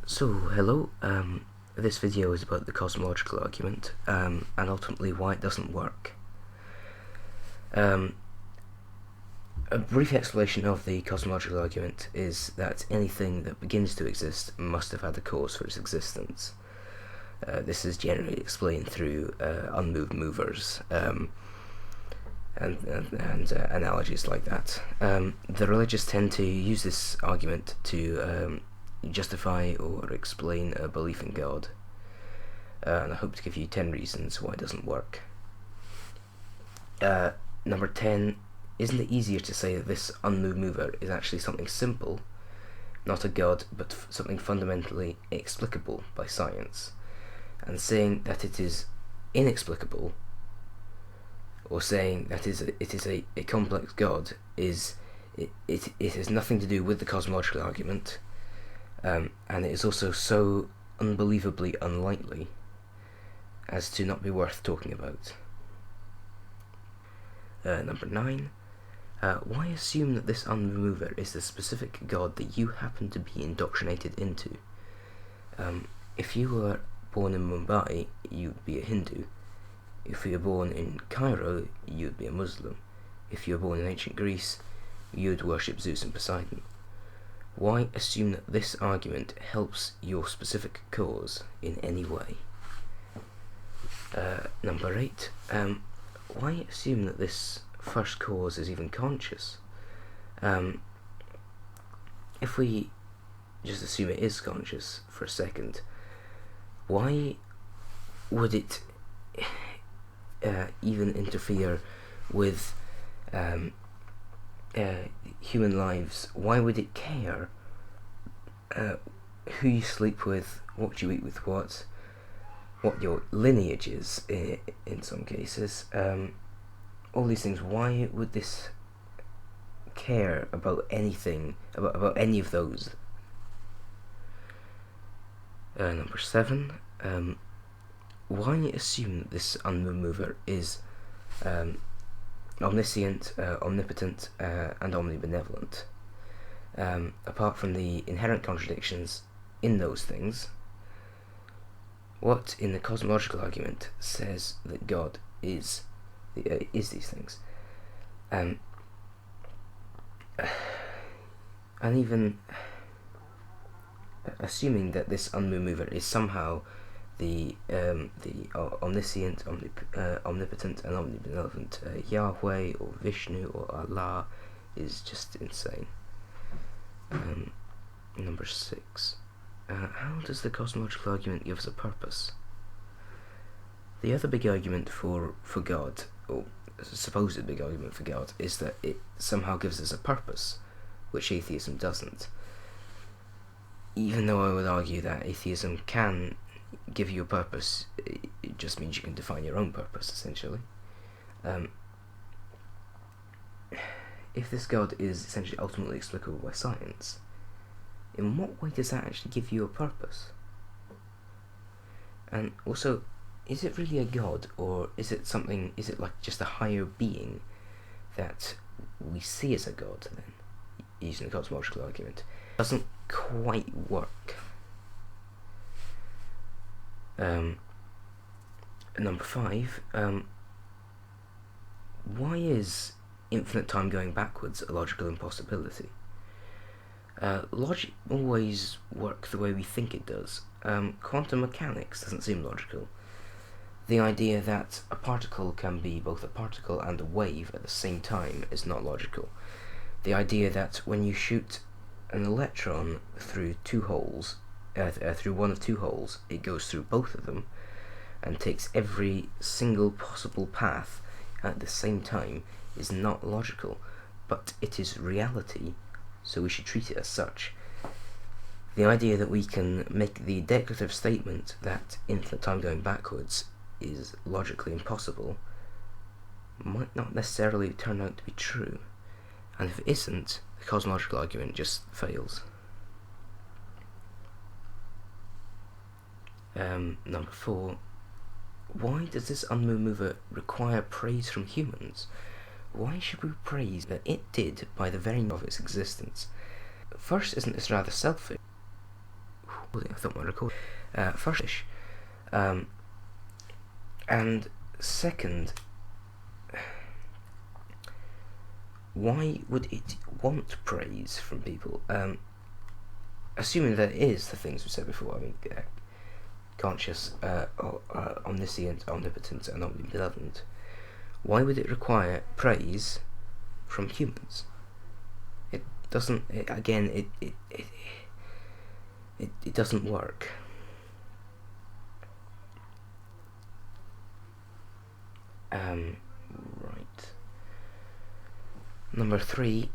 So, hello, this video is about the cosmological argument, and ultimately why it doesn't work. A brief explanation of the cosmological argument is that anything that begins to exist must have had a cause for its existence. This is generally explained through unmoved movers, and analogies like that. The religious tend to use this argument to justify or explain a belief in God, and I hope to give you 10 reasons why it doesn't work. Number 10, isn't it easier to say that this unmoved mover is actually something simple, not a god, but something fundamentally explicable by science, and saying that it is inexplicable, or saying that it is a complex god, it has nothing to do with the cosmological argument, and it is also so unbelievably unlikely as to not be worth talking about. Number 9, why assume that this unmoved mover is the specific god that you happen to be indoctrinated into? If you were born in Mumbai, you'd be a Hindu. If you were born in Cairo, you'd be a Muslim. If you were born in ancient Greece, you'd worship Zeus and Poseidon. Why assume that this argument helps your specific cause in any way? Number 8, why assume that this first cause is even conscious? If we just assume it is conscious for a second, why would it even interfere with human lives? Why would it care who you sleep with, what you eat with what your lineage is in some cases? All these things. Why would this care about anything, about any of those? Number 7, why assume that this unmoved mover is omniscient, omnipotent, and omnibenevolent? Apart from the inherent contradictions in those things, what in the cosmological argument says that God is these things? And even assuming that this unmoved mover is somehow the omniscient, omnipotent, and omnibenevolent Yahweh or Vishnu or Allah is just insane. Number 6, how does the cosmological argument give us a purpose? The other big argument for God, or supposed big argument for God, is that it somehow gives us a purpose, which atheism doesn't. Even though I would argue that atheism can give you a purpose, it just means you can define your own purpose, essentially. If this God is essentially ultimately explicable by science, in what way does that actually give you a purpose? And also, is it really a god, or is it like just a higher being that we see as a god then, using the cosmological argument? It doesn't quite work. Number 5, why is infinite time going backwards a logical impossibility? Logic always works the way we think it does. Quantum mechanics doesn't seem logical. The idea that a particle can be both a particle and a wave at the same time is not logical. The idea that when you shoot an electron through through one of two holes, it goes through both of them and takes every single possible path at the same time is not logical, but it is reality, so we should treat it as such. The idea that we can make the declarative statement that infinite time going backwards is logically impossible might not necessarily turn out to be true, and if it isn't, the cosmological argument just fails. Number 4, why does this unmoved mover require praise from humans? Why should we praise that it did by the very nature of its existence? First, isn't this rather selfish? I thought my recording. First, and second, why would it want praise from people? Assuming that it is the things we said before. I mean, conscious, omniscient, omnipotent, and omnibenevolent. Why would it require praise from humans? It doesn't. It doesn't work. Right. Number 3.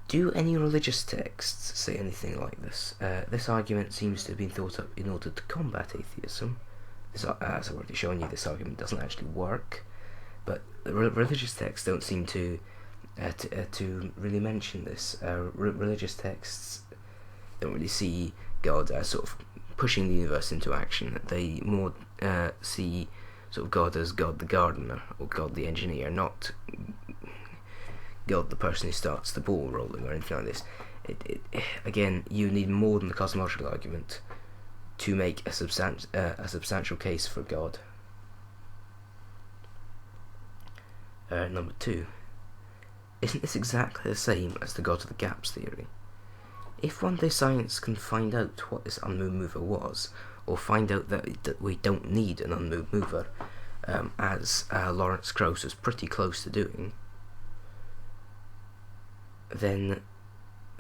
Do any religious texts say anything like this? This argument seems to have been thought up in order to combat atheism. As I've already shown you, this argument doesn't actually work, but religious texts don't seem to really mention this. Religious texts don't really see God as sort of pushing the universe into action. They more see sort of God as God the gardener or God the engineer, not God the person who starts the ball rolling or anything like this. Again, you need more than the cosmological argument to make a substantial case for God. Number 2. Isn't this exactly the same as the God of the gaps theory? If one day science can find out what this unmoved mover was, or find out that we don't need an unmoved mover, as Lawrence Krauss was pretty close to doing, then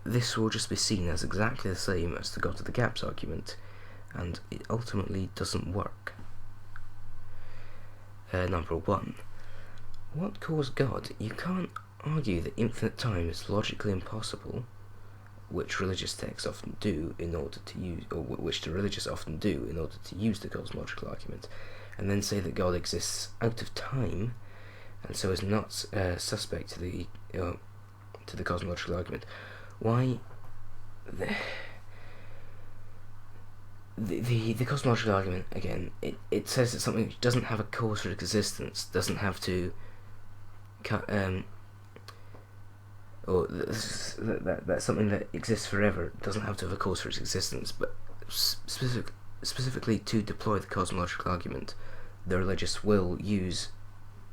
this will just be seen as exactly the same as the God of the gaps argument, and it ultimately doesn't work. Number 1. What caused God? You can't argue that infinite time is logically impossible, which religious texts often do in order to use, or which the religious often do in order to use the cosmological argument, and then say that God exists out of time, and so is not suspect to the cosmological argument. Why? The cosmological argument, again, it says that something which doesn't have a cause for existence doesn't have to or that something that exists forever doesn't have to have a cause for its existence, but specifically to deploy the cosmological argument, the religious will use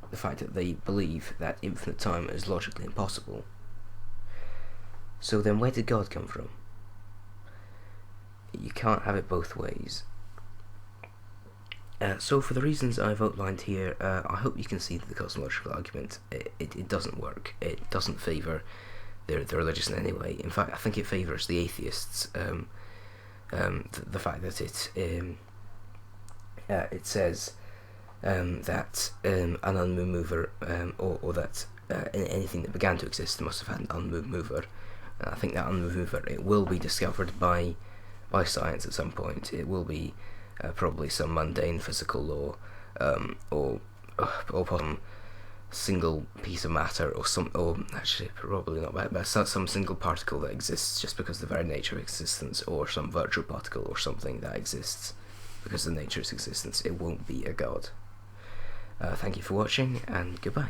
the fact that they believe that infinite time is logically impossible. So then where did God come from? You can't have it both ways. So for the reasons I've outlined here, I hope you can see that the cosmological argument, it doesn't work. It doesn't favour the religious in any way. In fact, I think it favours the atheists. The fact that it says that an unmoved mover, or that anything that began to exist must have had an unmoved mover. I think that unmoved mover, it will be discovered by science at some point. It will be probably some mundane physical law, or some single piece of matter, or actually probably not, but some single particle that exists just because of the very nature of existence, or some virtual particle or something that exists because of the nature of its existence. It won't be a god. Thank you for watching, and goodbye.